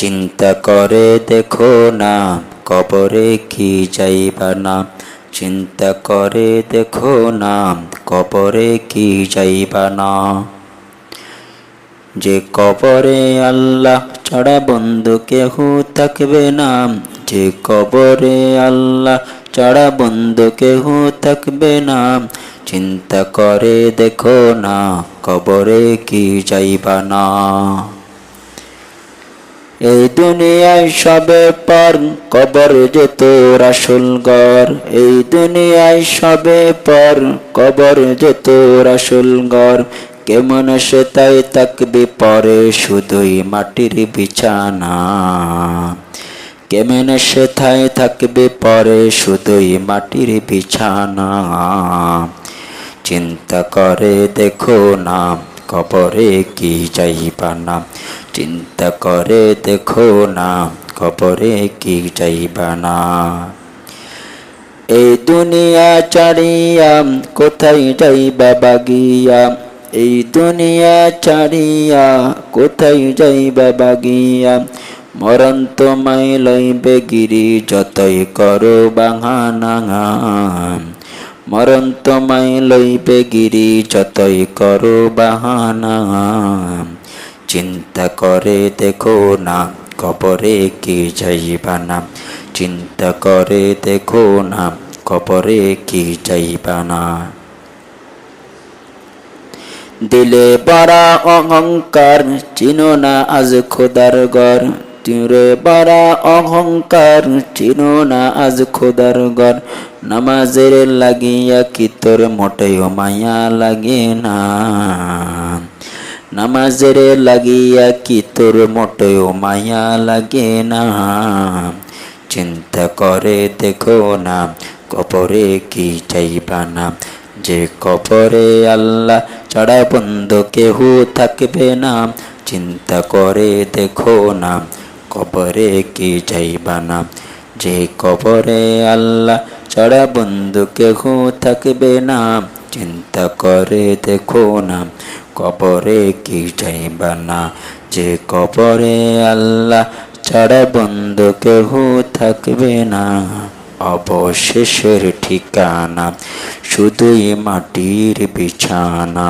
চিন্তা করে দেখো না কবরে কি যাইবা না। চিন্তা করে দেখো না কবরে কি যাইবা না। যে কবরে আল্লাহ ছাড়া বন্ধু কেহ থাকবে না। যে কবরে আল্লাহ ছাড়া বন্ধু কেহ থাকবে না। চিন্তা করে দেখো না কবরে কি যাইবা না। এই দুনিয়ায় সবে পর কবর যে তোর আসল ঘর। এই দুনিয়ায় সবে পর কবর যে তোর আসল ঘর। কেমন সে তাই থাকবি পরে শুধুই মাটির বিছানা। কেমন সে তাই থাকবি পরে শুধুই মাটির বিছানা। চিন্তা করে দেখো না কবরে কি যাইবা না। চিন্তা করে দেখো না কবরে কি যাইবা না। এই দুনিয়া ছাড়িয়া কোথায় যাইবা বাগিয়া। এই দুনিয়া ছাড়িয়া কোথায় যাইবা বাগিয়া। মরণ তোমায় লইবে গিরি যতই করো বাহানা। মরণ তোমায় লইবে গিরি যতই করো বাহানা। চিন্তা করে দেখো না কবরে কি যাইবা না। চিন্তা করে দেখো না কবরে কি যাইবা না। দিলে বড়া অহংকার চিনো না আজ খোদার ঘর। দিলে বড়া অহংকার চিনো না আজ খোদার ঘর। নামাজের লাগিয়া কি তোর মোটেও মায়া লাগে না। নামাজের লাগিয়া কি তোর মোটেও মায়া লাগে না। চিন্তা করে দেখো না কবরে কি যাইবা না। যে কবরে আল্লাহ ছাড়া বন্ধু কেহ থাকবে না। চিন্তা করে দেখো না কবরে কি যাইবা না। যে কবরে আল্লাহ ছাড়া বন্ধু কেহ থাকবে না। চিন্তা করে দেখো না কবরে কি যাইবা না। যে কবরে আল্লাহ ছাড়া বন্ধু কেহ থাকবে না। অবশেষের ঠিকানা শুধুই মাটির বিছানা।